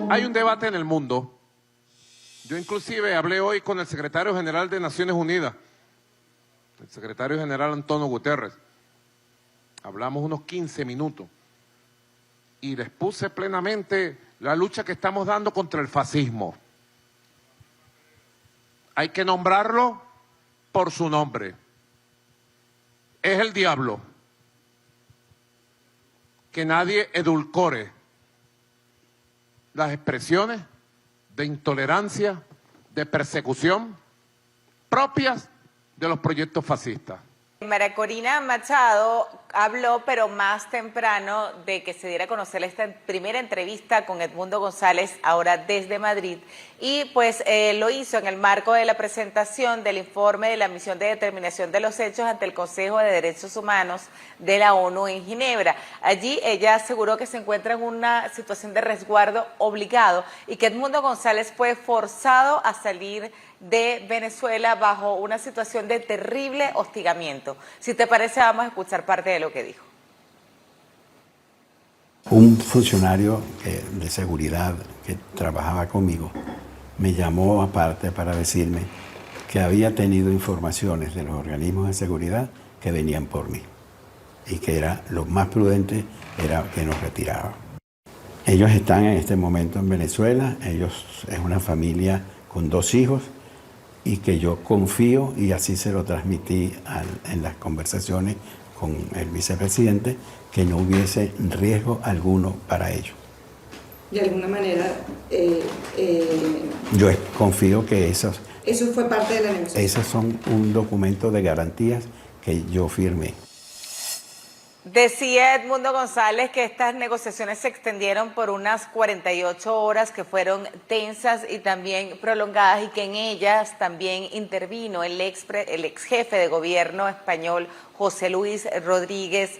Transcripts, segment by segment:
Hay un debate en el mundo. Yo inclusive hablé hoy con el secretario general de Naciones Unidas, el secretario general Antonio Guterres. Hablamos unos 15 minutos y les puse plenamente la lucha que estamos dando contra el fascismo. Hay que nombrarlo por su nombre. Es el diablo. Que nadie edulcore las expresiones de intolerancia, de persecución propias de los proyectos fascistas. María Corina Machado habló, pero más temprano, de que se diera a conocer esta primera entrevista con Edmundo González, ahora desde Madrid, y pues lo hizo en el marco de la presentación del informe de la misión de determinación de los hechos ante el Consejo de Derechos Humanos de la ONU en Ginebra. Allí ella aseguró que se encuentra en una situación de resguardo obligado y que Edmundo González fue forzado a salir de Venezuela bajo una situación de terrible hostigamiento. Si te parece, vamos a escuchar parte de lo que dijo. Un funcionario de seguridad que trabajaba conmigo me llamó aparte para decirme que había tenido informaciones de los organismos de seguridad que venían por mí y que era lo más prudente era que nos retirara. Ellos están en este momento en Venezuela, ellos es una familia con 2 hijos, y que yo confío, y así se lo transmití en las conversaciones con el vicepresidente, que no hubiese riesgo alguno para ellos. De alguna manera... Yo confío que eso fue parte de la negociación. Esos son un documento de garantías que yo firmé. Decía Edmundo González que estas negociaciones se extendieron por unas 48 horas que fueron tensas y también prolongadas, y que en ellas también intervino el ex jefe de gobierno español José Luis Rodríguez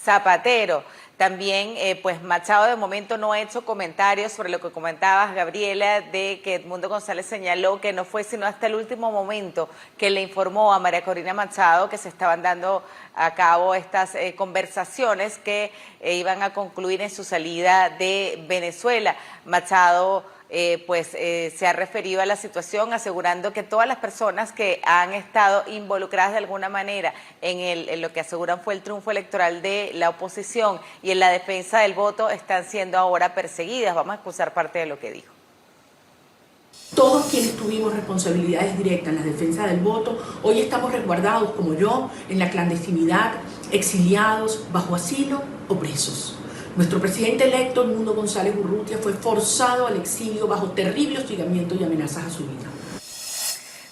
Zapatero. También, pues Machado de momento no ha hecho comentarios sobre lo que comentabas, Gabriela, de que Edmundo González señaló que no fue sino hasta el último momento que le informó a María Corina Machado que se estaban dando a cabo estas conversaciones que iban a concluir en su salida de Venezuela. Machado se ha referido a la situación asegurando que todas las personas que han estado involucradas de alguna manera en lo que aseguran fue el triunfo electoral de la oposición y en la defensa del voto están siendo ahora perseguidas. Vamos a escuchar parte de lo que dijo. Todos quienes tuvimos responsabilidades directas en la defensa del voto, hoy estamos resguardados, como yo, en la clandestinidad, exiliados, bajo asilo o presos. Nuestro presidente electo, Edmundo González Urrutia, fue forzado al exilio bajo terrible hostigamiento y amenazas a su vida.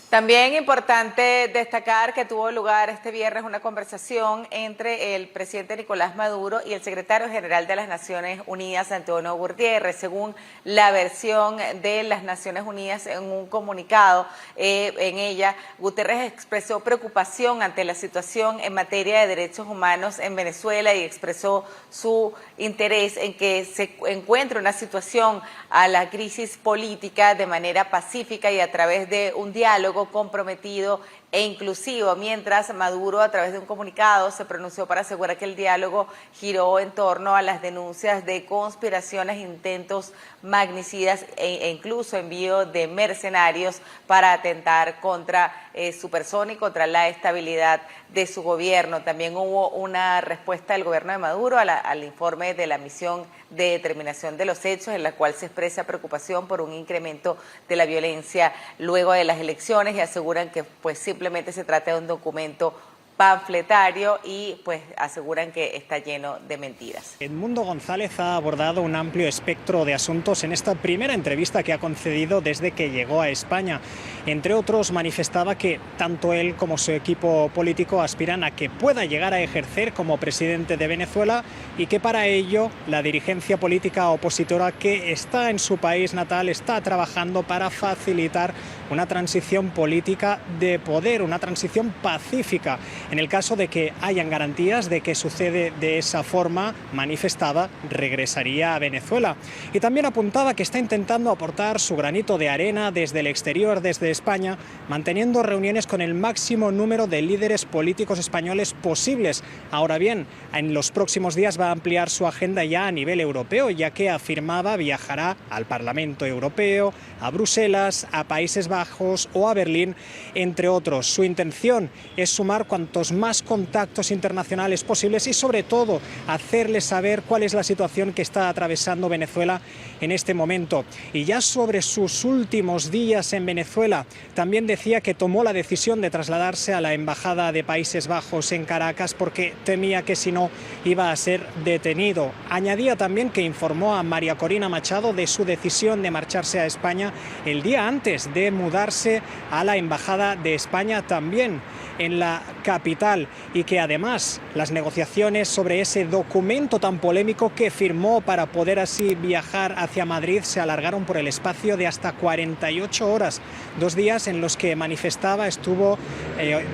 También importante destacar que tuvo lugar este viernes una conversación entre el presidente Nicolás Maduro y el secretario general de las Naciones Unidas, Antonio Guterres. Según la versión de las Naciones Unidas en un comunicado, en ella Guterres expresó preocupación ante la situación en materia de derechos humanos en Venezuela y expresó su interés en que se encuentre una situación a la crisis política de manera pacífica y a través de un diálogo comprometido e inclusivo, mientras Maduro, a través de un comunicado, se pronunció para asegurar que el diálogo giró en torno a las denuncias de conspiraciones, intentos magnicidas e incluso envío de mercenarios para atentar contra su persona y contra la estabilidad de su gobierno. También hubo una respuesta del gobierno de Maduro al informe de la misión de determinación de los hechos, en la cual se expresa preocupación por un incremento de la violencia luego de las elecciones, y aseguran que pues simplemente se trata de un documento panfletario y pues aseguran que está lleno de mentiras. Edmundo González ha abordado un amplio espectro de asuntos en esta primera entrevista que ha concedido desde que llegó a España. Entre otros, manifestaba que tanto él como su equipo político aspiran a que pueda llegar a ejercer como presidente de Venezuela y que para ello la dirigencia política opositora que está en su país natal está trabajando para facilitar una transición política de poder, una transición pacífica. En el caso de que hayan garantías de que sucede de esa forma, manifestaba, regresaría a Venezuela. Y también apuntaba que está intentando aportar su granito de arena desde el exterior, desde España, manteniendo reuniones con el máximo número de líderes políticos españoles posibles. Ahora bien, en los próximos días va a ampliar su agenda ya a nivel europeo, ya que afirmaba viajará al Parlamento Europeo, a Bruselas, a Países Bajos o a Berlín, entre otros. Su intención es sumar cuantos más contactos internacionales posibles y, sobre todo, hacerles saber cuál es la situación que está atravesando Venezuela en este momento. Y ya sobre sus últimos días en Venezuela, también decía que tomó la decisión de trasladarse a la Embajada de Países Bajos en Caracas porque temía que si no iba a ser detenido. Añadía también que informó a María Corina Machado de su decisión de marcharse a España el día antes de mudarse a la Embajada de España también en la capital, y que además las negociaciones sobre ese documento tan polémico que firmó para poder así viajar hacia Madrid se alargaron por el espacio de hasta 48 horas, 2 días en los que manifestaba, estuvo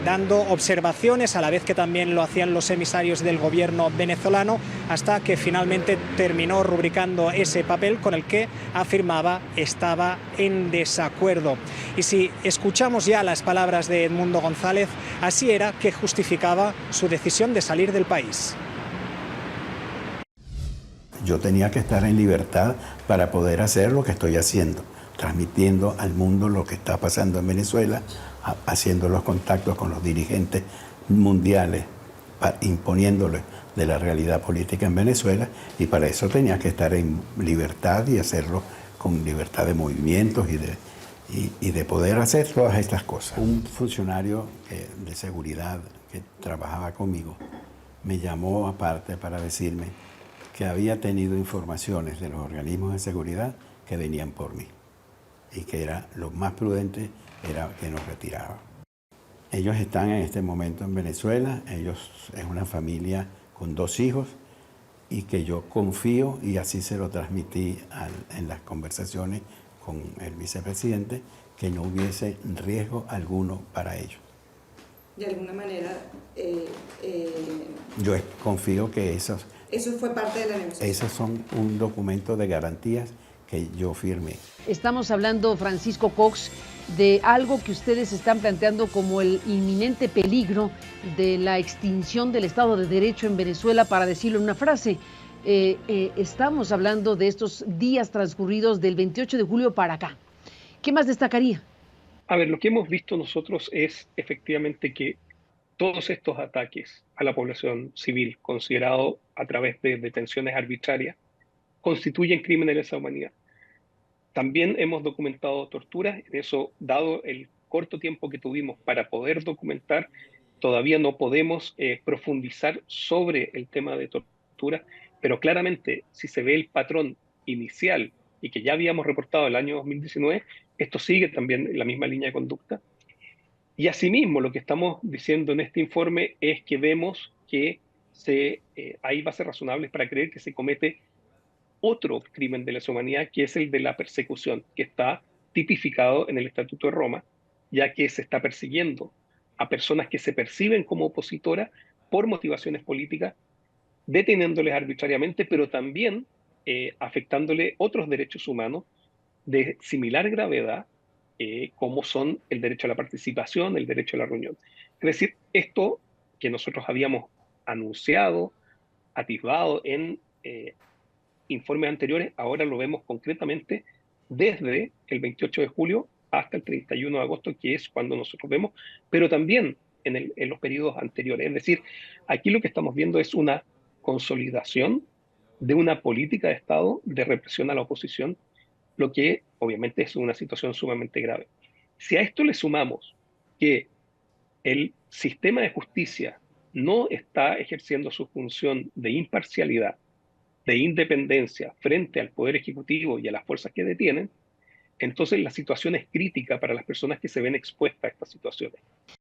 dando observaciones a la vez que también lo hacían los emisarios del gobierno venezolano, hasta que finalmente terminó rubricando ese papel con el que afirmaba estaba en desacuerdo. Y si escuchamos ya las palabras de Edmundo González, así era que justificaba su decisión de salir del país. Yo tenía que estar en libertad para poder hacer lo que estoy haciendo, transmitiendo al mundo lo que está pasando en Venezuela, haciendo los contactos con los dirigentes mundiales, imponiéndoles de la realidad política en Venezuela, y para eso tenía que estar en libertad y hacerlo con libertad de movimientos y de poder hacer todas estas cosas. Un funcionario de seguridad que trabajaba conmigo me llamó aparte para decirme que había tenido informaciones de los organismos de seguridad que venían por mí y que era lo más prudente era que nos retiraba. Ellos están en este momento en Venezuela, ellos es una familia con 2 hijos y que yo confío, y así se lo transmití en las conversaciones con el vicepresidente, que no hubiese riesgo alguno para ellos. De alguna manera... Yo confío que eso fue parte de la negociación. Esos son un documento de garantías que yo firmé. Estamos hablando, Francisco Cox, de algo que ustedes están planteando como el inminente peligro de la extinción del Estado de Derecho en Venezuela, para decirlo en una frase. Estamos hablando de estos días transcurridos del 28 de julio para acá. ¿Qué más destacaría? A ver, lo que hemos visto nosotros es efectivamente que todos estos ataques a la población civil, considerado a través de detenciones arbitrarias, constituyen crímenes de lesa humanidad. También hemos documentado torturas, en eso, dado el corto tiempo que tuvimos para poder documentar, todavía no podemos profundizar sobre el tema de tortura, pero claramente si se ve el patrón inicial y que ya habíamos reportado el año 2019, esto sigue también en la misma línea de conducta. Y asimismo, lo que estamos diciendo en este informe es que vemos que hay bases razonables para creer que se comete otro crimen de lesa humanidad, que es el de la persecución, que está tipificado en el Estatuto de Roma, ya que se está persiguiendo a personas que se perciben como opositoras por motivaciones políticas, deteniéndoles arbitrariamente, pero también afectándole otros derechos humanos de similar gravedad, como son el derecho a la participación, el derecho a la reunión. Es decir, esto que nosotros habíamos anunciado, atisbado en informes anteriores, ahora lo vemos concretamente desde el 28 de julio hasta el 31 de agosto, que es cuando nosotros vemos, pero también en los periodos anteriores. Es decir, aquí lo que estamos viendo es una consolidación de una política de Estado de represión a la oposición, lo que obviamente es una situación sumamente grave. Si a esto le sumamos que el sistema de justicia no está ejerciendo su función de imparcialidad, de independencia frente al Poder Ejecutivo y a las fuerzas que detienen, entonces la situación es crítica para las personas que se ven expuestas a estas situaciones.